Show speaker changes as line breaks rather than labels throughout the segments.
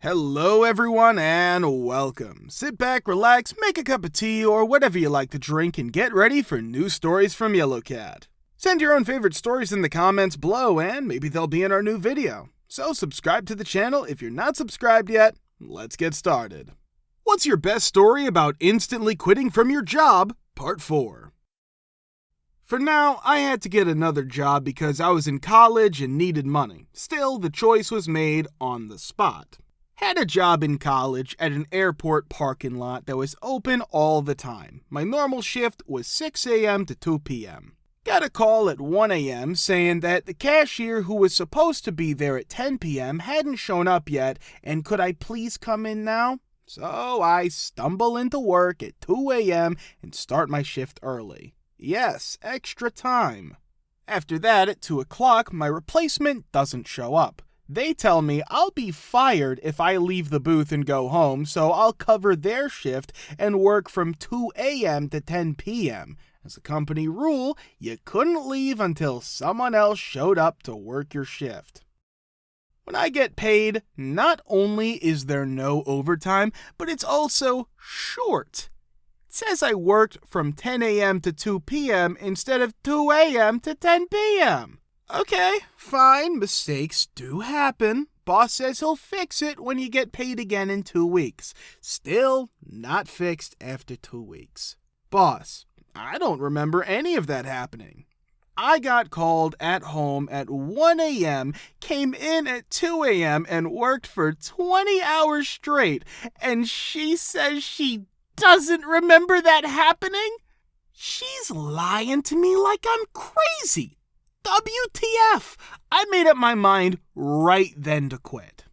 Hello everyone and welcome. Sit back, relax, make a cup of tea or whatever you like to drink and get ready for new stories from Yellowcat. Send your own favorite stories in the comments below and maybe they'll be in our new video. So subscribe to the channel if you're not subscribed yet. Let's get started. What's your best story about instantly quitting from your job? Part 4. For now, I had to get another job because I was in college and needed money. Still, the choice was made on the spot. Had a job in college at an airport parking lot that was open all the time. My normal shift was 6 a.m. to 2 p.m. Got a call at 1 a.m. saying that the cashier who was supposed to be there at 10 p.m. hadn't shown up yet and could I please come in now? So I stumble into work at 2 a.m. and start my shift early. Yes, extra time. After that, at 2 o'clock, my replacement doesn't show up. They tell me I'll be fired if I leave the booth and go home, so I'll cover their shift and work from 2 a.m. to 10 p.m. As a company rule, you couldn't leave until someone else showed up to work your shift. When I get paid, not only is there no overtime, but it's also short. It says I worked from 10 a.m. to 2 p.m. instead of 2 a.m. to 10 p.m. Okay, fine, mistakes do happen. Boss says he'll fix it when you get paid again in 2 weeks. Still not fixed after 2 weeks. Boss, I don't remember any of that happening. I got called at home at 1 a.m., came in at 2 a.m., and worked for 20 hours straight, and she says she doesn't remember that happening? She's lying to me like I'm crazy. WTF! I made up my mind right then to quit.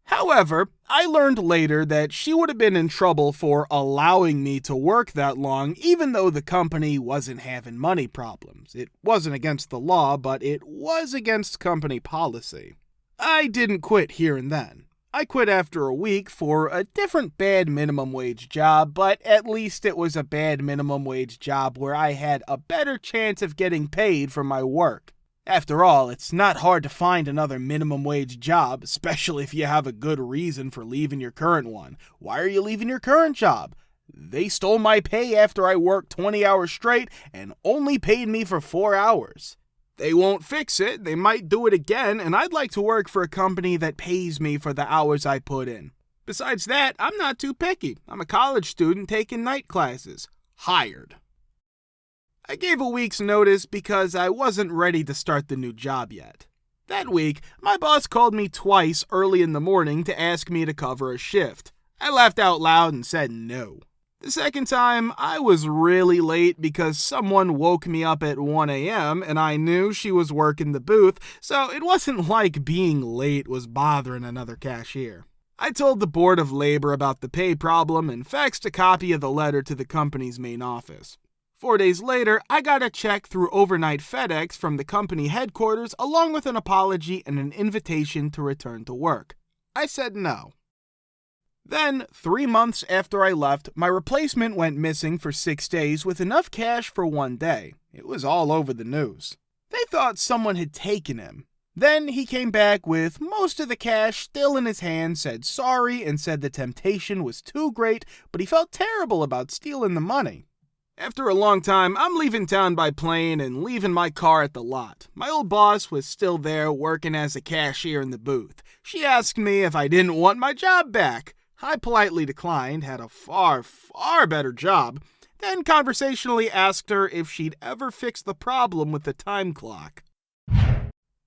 However, I learned later that she would have been in trouble for allowing me to work that long even though the company wasn't having money problems. It wasn't against the law, but it was against company policy. I didn't quit here and then. I quit after a week for a different bad minimum wage job, but at least it was a bad minimum wage job where I had a better chance of getting paid for my work. After all, it's not hard to find another minimum wage job, especially if you have a good reason for leaving your current one. Why are you leaving your current job? They stole my pay after I worked 20 hours straight and only paid me for 4 hours. They won't fix it, they might do it again, and I'd like to work for a company that pays me for the hours I put in. Besides that, I'm not too picky. I'm a college student taking night classes. Hired. I gave a week's notice because I wasn't ready to start the new job yet. That week, my boss called me twice early in the morning to ask me to cover a shift. I laughed out loud and said no. The second time, I was really late because someone woke me up at 1 a.m. and I knew she was working the booth, so it wasn't like being late was bothering another cashier. I told the Board of Labor about the pay problem and faxed a copy of the letter to the company's main office. 4 days later, I got a check through overnight FedEx from the company headquarters along with an apology and an invitation to return to work. I said no. Then, 3 months after I left, my replacement went missing for 6 days with enough cash for 1 day. It was all over the news. They thought someone had taken him. Then he came back with most of the cash still in his hand, said sorry, and said the temptation was too great, but he felt terrible about stealing the money. After a long time, I'm leaving town by plane and leaving my car at the lot. My old boss was still there working as a cashier in the booth. She asked me if I didn't want my job back. I politely declined, had a far better job, then conversationally asked her if she'd ever fixed the problem with the time clock.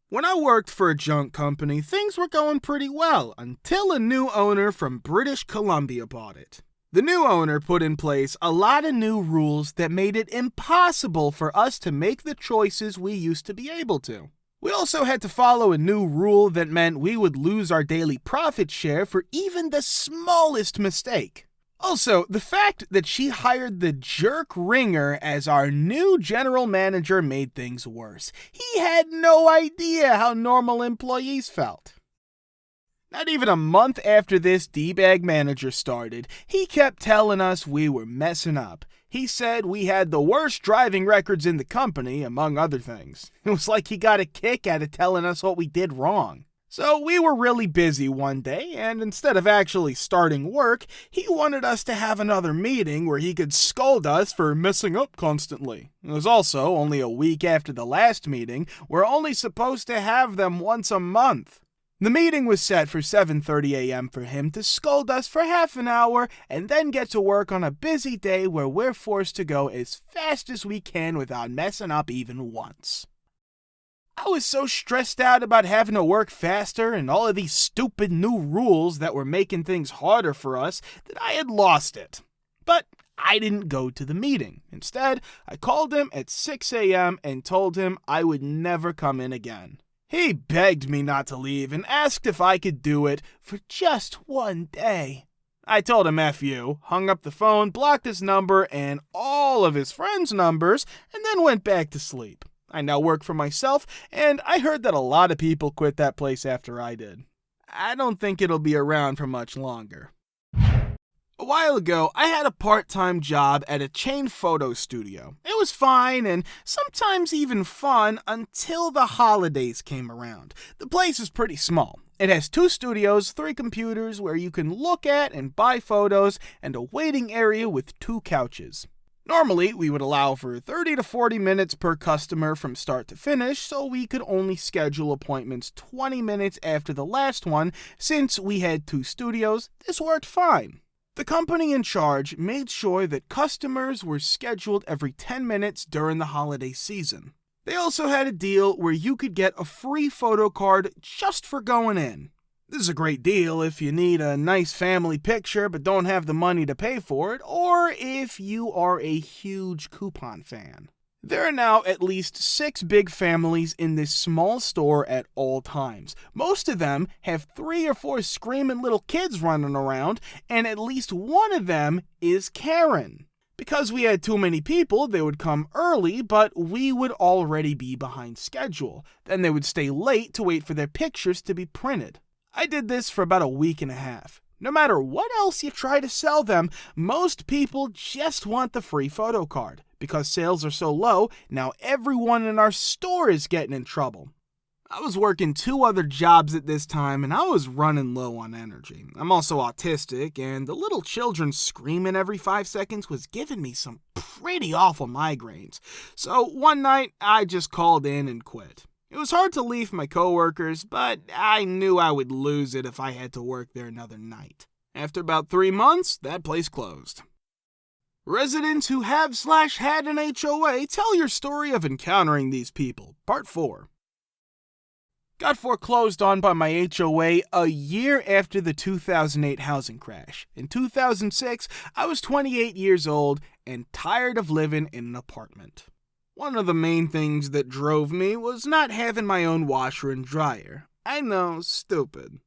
When I worked for a junk company, things were going pretty well until a new owner from British Columbia bought it. The new owner put in place a lot of new rules that made it impossible for us to make the choices we used to be able to. We also had to follow a new rule that meant we would lose our daily profit share for even the smallest mistake. Also, the fact that she hired the jerk Ringer as our new general manager made things worse. He had no idea how normal employees felt. Not even a month after this D-bag manager started, he kept telling us we were messing up. He said we had the worst driving records in the company, among other things. It was like he got a kick out of telling us what we did wrong. So we were really busy one day, and instead of actually starting work, he wanted us to have another meeting where he could scold us for messing up constantly. It was also only a week after the last meeting. We're only supposed to have them once a month. The meeting was set for 7:30 a.m. for him to scold us for half an hour and then get to work on a busy day where we're forced to go as fast as we can without messing up even once. I was so stressed out about having to work faster and all of these stupid new rules that were making things harder for us that I had lost it. But I didn't go to the meeting. Instead, I called him at 6 a.m. and told him I would never come in again. He begged me not to leave and asked if I could do it for just one day. I told him F you, hung up the phone, blocked his number and all of his friends' numbers, and then went back to sleep. I now work for myself, and I heard that a lot of people quit that place after I did. I don't think it'll be around for much longer. A while ago, I had a part-time job at a chain photo studio. It was fine and sometimes even fun until the holidays came around. The place is pretty small. It has 2 studios, 3 computers where you can look at and buy photos, and a waiting area with 2 couches. Normally, we would allow for 30 to 40 minutes per customer from start to finish, so we could only schedule appointments 20 minutes after the last one. Since we had 2 studios, this worked fine. The company in charge made sure that customers were scheduled every 10 minutes during the holiday season. They also had a deal where you could get a free photo card just for going in. This is a great deal if you need a nice family picture but don't have the money to pay for it, or if you are a huge coupon fan. There are now at least 6 big families in this small store at all times. Most of them have 3 or 4 screaming little kids running around, and at least one of them is Karen. Because we had too many people, they would come early, but we would already be behind schedule. Then they would stay late to wait for their pictures to be printed. I did this for about a week and a half. No matter what else you try to sell them, most people just want the free photo card. Because sales are so low, now everyone in our store is getting in trouble. I was working 2 other jobs at this time, and I was running low on energy. I'm also autistic, and the little children screaming every 5 seconds was giving me some pretty awful migraines. So one night, I just called in and quit. It was hard to leave my coworkers, but I knew I would lose it if I had to work there another night. After about 3 months, that place closed. Residents who have/had an HOA, tell your story of encountering these people. Part 4. Got foreclosed on by my HOA a year after the 2008 housing crash. In 2006, I was 28 years old and tired of living in an apartment. One of the main things that drove me was not having my own washer and dryer. I know, stupid.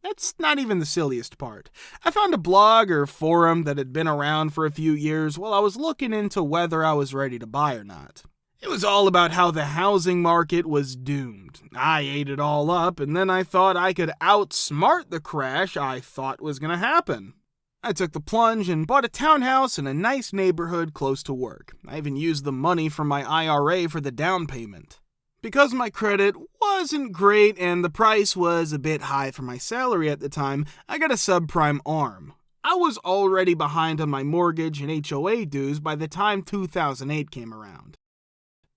That's not even the silliest part. I found a blog or forum that had been around for a few years while I was looking into whether I was ready to buy or not. It was all about how the housing market was doomed. I ate it all up, and then I thought I could outsmart the crash I thought was going to happen. I took the plunge and bought a townhouse in a nice neighborhood close to work. I even used the money from my IRA for the down payment. Because my credit wasn't great and the price was a bit high for my salary at the time, I got a subprime ARM. I was already behind on my mortgage and HOA dues by the time 2008 came around.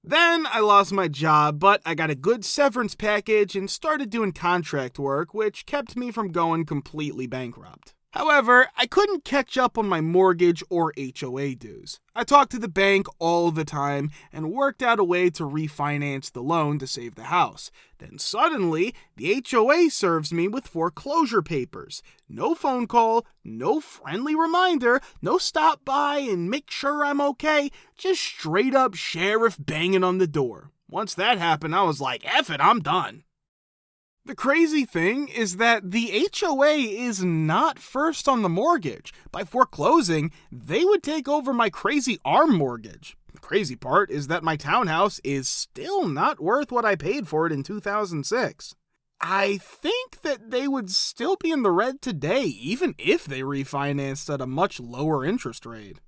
Then I lost my job, but I got a good severance package and started doing contract work, which kept me from going completely bankrupt. However, I couldn't catch up on my mortgage or HOA dues. I talked to the bank all the time and worked out a way to refinance the loan to save the house. Then suddenly, the HOA serves me with foreclosure papers. No phone call, no friendly reminder, no stop by and make sure I'm okay, just straight up sheriff banging on the door. Once that happened, I was like, F it, I'm done. The crazy thing is that the HOA is not first on the mortgage. By foreclosing, they would take over my crazy ARM mortgage. The crazy part is that my townhouse is still not worth what I paid for it in 2006. I think that they would still be in the red today, even if they refinanced at a much lower interest rate.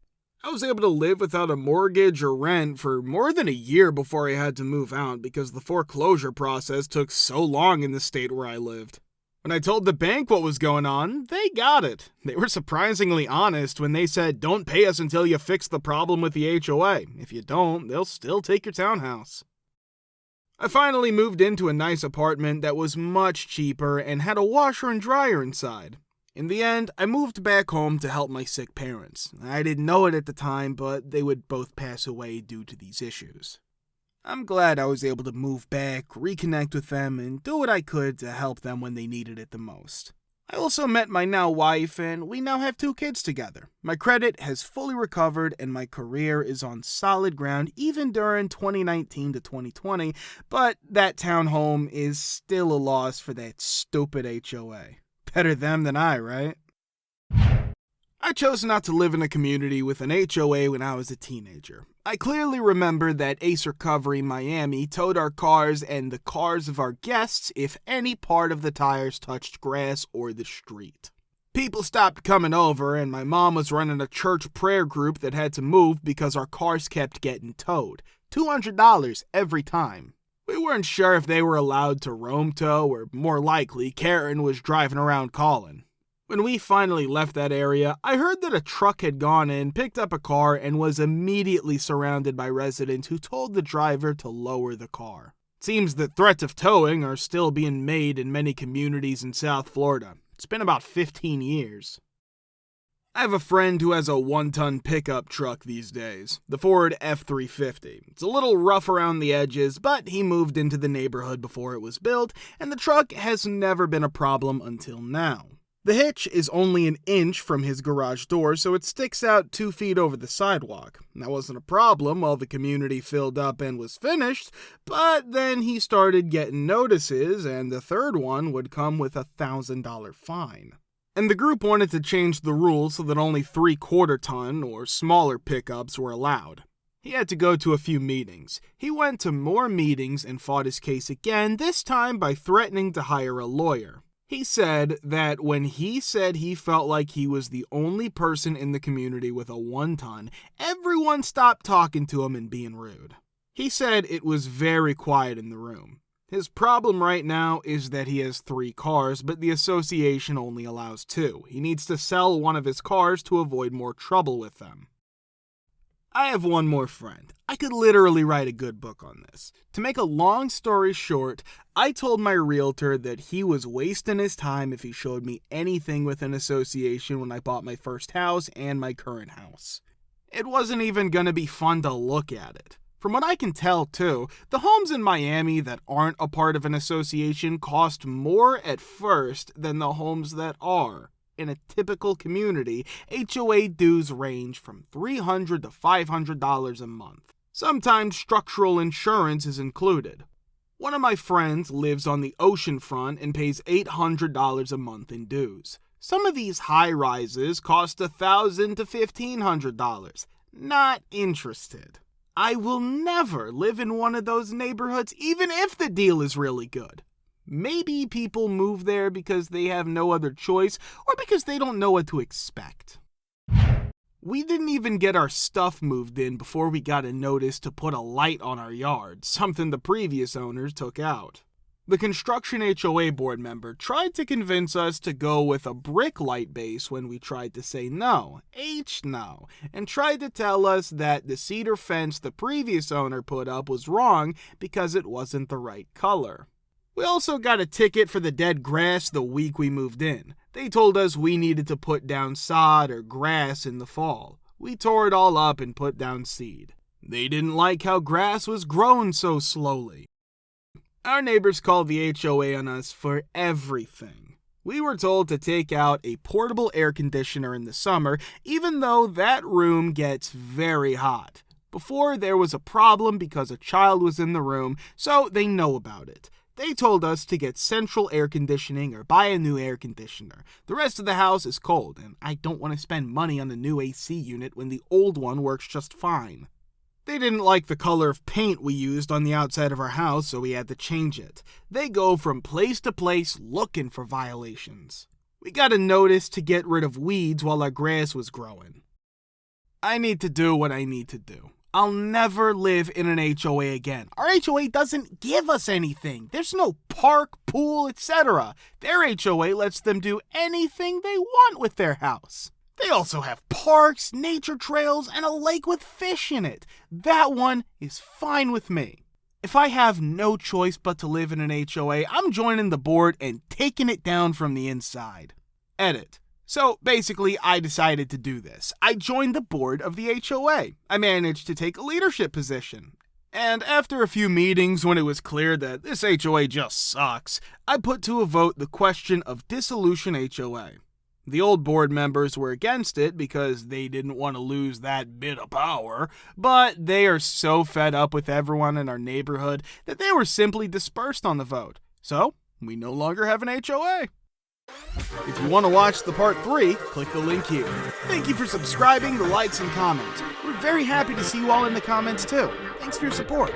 I was able to live without a mortgage or rent for more than a year before I had to move out because the foreclosure process took so long in the state where I lived. When I told the bank what was going on, they got it. They were surprisingly honest when they said, "Don't pay us until you fix the problem with the HOA. If you don't, they'll still take your townhouse." I finally moved into a nice apartment that was much cheaper and had a washer and dryer inside. In the end, I moved back home to help my sick parents. I didn't know it at the time, but they would both pass away due to these issues. I'm glad I was able to move back, reconnect with them, and do what I could to help them when they needed it the most. I also met my now wife, and we now have 2 kids together. My credit has fully recovered, and my career is on solid ground even during 2019 to 2020, but that townhome is still a loss for that stupid HOA. Better them than I, right? I chose not to live in a community with an HOA when I was a teenager. I clearly remember that Ace Recovery Miami towed our cars and the cars of our guests if any part of the tires touched grass or the street. People stopped coming over, and my mom was running a church prayer group that had to move because our cars kept getting towed. $200 every time. We weren't sure if they were allowed to roam tow, or more likely, Karen was driving around calling. When we finally left that area, I heard that a truck had gone in, picked up a car, and was immediately surrounded by residents who told the driver to lower the car. It seems that threats of towing are still being made in many communities in South Florida. It's been about 15 years. I have a friend who has a 1-ton pickup truck these days, the Ford F-350. It's a little rough around the edges, but he moved into the neighborhood before it was built, and the truck has never been a problem until now. The hitch is only an inch from his garage door, so it sticks out 2 feet over the sidewalk. That wasn't a problem while the community filled up and was finished, but then he started getting notices, and the third one would come with a $1,000 fine. And the group wanted to change the rules so that only 3/4 ton or smaller pickups were allowed. He had to go to a few meetings. He went to more meetings and fought his case again, this time by threatening to hire a lawyer. He said that when he said he felt like he was the only person in the community with a 1-ton, everyone stopped talking to him and being rude. He said it was very quiet in the room. His problem right now is that he has 3 cars, but the association only allows 2. He needs to sell one of his cars to avoid more trouble with them. I have one more friend. I could literally write a good book on this. To make a long story short, I told my realtor that he was wasting his time if he showed me anything with an association when I bought my first house and my current house. It wasn't even going to be fun to look at it. From what I can tell, too, the homes in Miami that aren't a part of an association cost more at first than the homes that are. In a typical community, HOA dues range from $300 to $500 a month. Sometimes structural insurance is included. One of my friends lives on the ocean front and pays $800 a month in dues. Some of these high-rises cost $1,000 to $1,500. Not interested. I will never live in one of those neighborhoods, even if the deal is really good. Maybe people move there because they have no other choice or because they don't know what to expect. We didn't even get our stuff moved in before we got a notice to put a light on our yard, something the previous owners took out. The construction HOA board member tried to convince us to go with a brick light base when we tried to say no, no, and tried to tell us that the cedar fence the previous owner put up was wrong because it wasn't the right color. We also got a ticket for the dead grass the week we moved in. They told us we needed to put down sod or grass in the fall. We tore it all up and put down seed. They didn't like how grass was growing so slowly. Our neighbors called the HOA on us for everything. We were told to take out a portable air conditioner in the summer, even though that room gets very hot. Before, there was a problem because a child was in the room, so they know about it. They told us to get central air conditioning or buy a new air conditioner. The rest of the house is cold, and I don't want to spend money on the new AC unit when the old one works just fine. They didn't like the color of paint we used on the outside of our house, so we had to change it. They go from place to place looking for violations. We got a notice to get rid of weeds while our grass was growing. I need to do what I need to do. I'll never live in an HOA again. Our HOA doesn't give us anything. There's no park, pool, etc. Their HOA lets them do anything they want with their house. They also have parks, nature trails, and a lake with fish in it. That one is fine with me. If I have no choice but to live in an HOA, I'm joining the board and taking it down from the inside. Edit. So basically, I decided to do this. I joined the board of the HOA. I managed to take a leadership position. And after a few meetings when it was clear that this HOA just sucks, I put to a vote the question of dissolution HOA. The old board members were against it because they didn't want to lose that bit of power, but they are so fed up with everyone in our neighborhood that they were simply dispersed on the vote. So, we no longer have an HOA. If you want to watch the part 3, click the link here. Thank you for subscribing, the likes, and comments. We're very happy to see you all in the comments too. Thanks for your support.